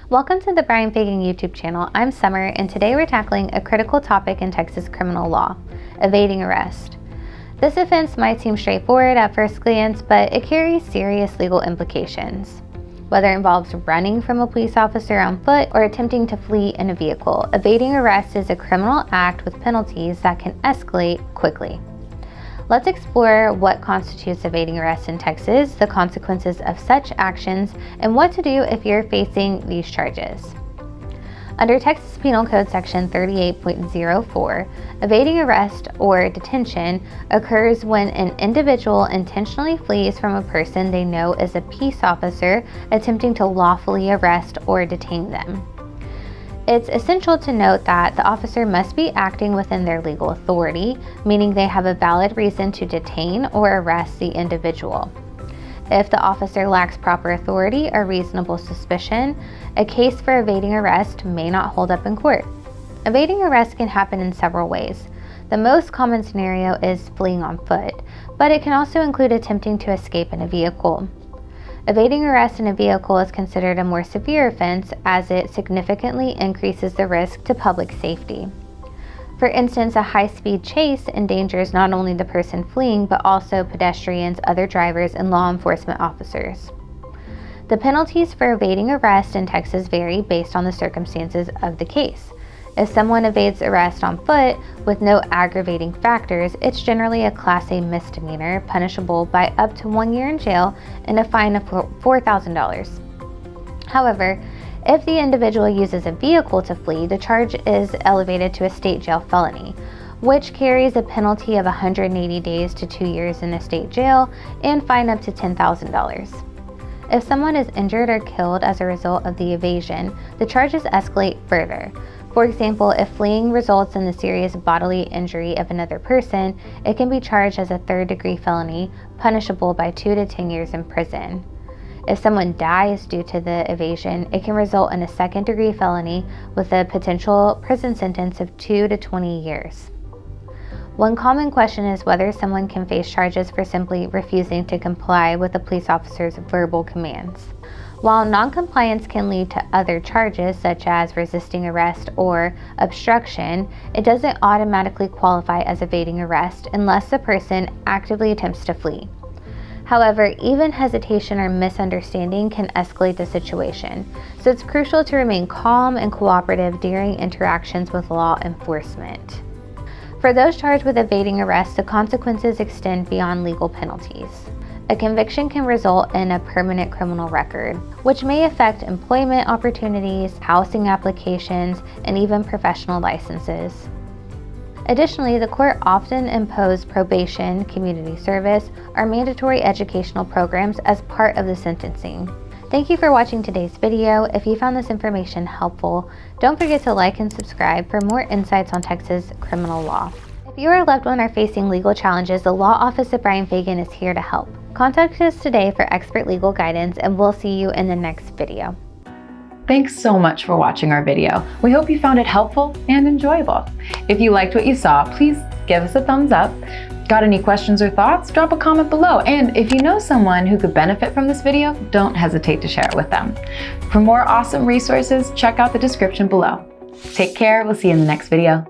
Welcome to the Brian Fagan YouTube channel. I'm Summer, and today we're tackling a critical topic in Texas criminal law, evading arrest. This offense might seem straightforward at first glance, but it carries serious legal implications. Whether it involves running from a police officer on foot or attempting to flee in a vehicle, evading arrest is a criminal act with penalties that can escalate quickly. Let's explore what constitutes evading arrest in Texas, the consequences of such actions, and what to do if you're facing these charges. Under Texas Penal Code Section 38.04, evading arrest or detention occurs when an individual intentionally flees from a person they know is a peace officer attempting to lawfully arrest or detain them. It's essential to note that the officer must be acting within their legal authority, meaning they have a valid reason to detain or arrest the individual. If the officer lacks proper authority or reasonable suspicion, a case for evading arrest may not hold up in court. Evading arrest can happen in several ways. The most common scenario is fleeing on foot, but it can also include attempting to escape in a vehicle. Evading arrest in a vehicle is considered a more severe offense as it significantly increases the risk to public safety. For instance, a high-speed chase endangers not only the person fleeing, but also pedestrians, other drivers, and law enforcement officers. The penalties for evading arrest in Texas vary based on the circumstances of the case. If someone evades arrest on foot with no aggravating factors, it's generally a Class A misdemeanor, punishable by up to 1 year in jail and a fine of $4,000. However, if the individual uses a vehicle to flee, the charge is elevated to a state jail felony, which carries a penalty of 180 days to 2 years in a state jail and fine up to $10,000. If someone is injured or killed as a result of the evasion, the charges escalate further. For example, if fleeing results in the serious bodily injury of another person, it can be charged as a third-degree felony, punishable by 2 to 10 years in prison. If someone dies due to the evasion, it can result in a second-degree felony with a potential prison sentence of 2 to 20 years. One common question is whether someone can face charges for simply refusing to comply with a police officer's verbal commands. While noncompliance can lead to other charges such as resisting arrest or obstruction, it doesn't automatically qualify as evading arrest unless the person actively attempts to flee. However, even hesitation or misunderstanding can escalate the situation, so it's crucial to remain calm and cooperative during interactions with law enforcement. For those charged with evading arrest, the consequences extend beyond legal penalties. A conviction can result in a permanent criminal record, which may affect employment opportunities, housing applications, and even professional licenses. Additionally, the court often imposes probation, community service, or mandatory educational programs as part of the sentencing. Thank you for watching today's video. If you found this information helpful, don't forget to like and subscribe for more insights on Texas criminal law. If you or a loved one are facing legal challenges, the Law Office of Brian Fagan is here to help. Contact us today for expert legal guidance, and we'll see you in the next video. Thanks so much for watching our video. We hope you found it helpful and enjoyable. If you liked what you saw, please give us a thumbs up. Got any questions or thoughts? Drop a comment below. And if you know someone who could benefit from this video, don't hesitate to share it with them. For more awesome resources, check out the description below. Take care. We'll see you in the next video.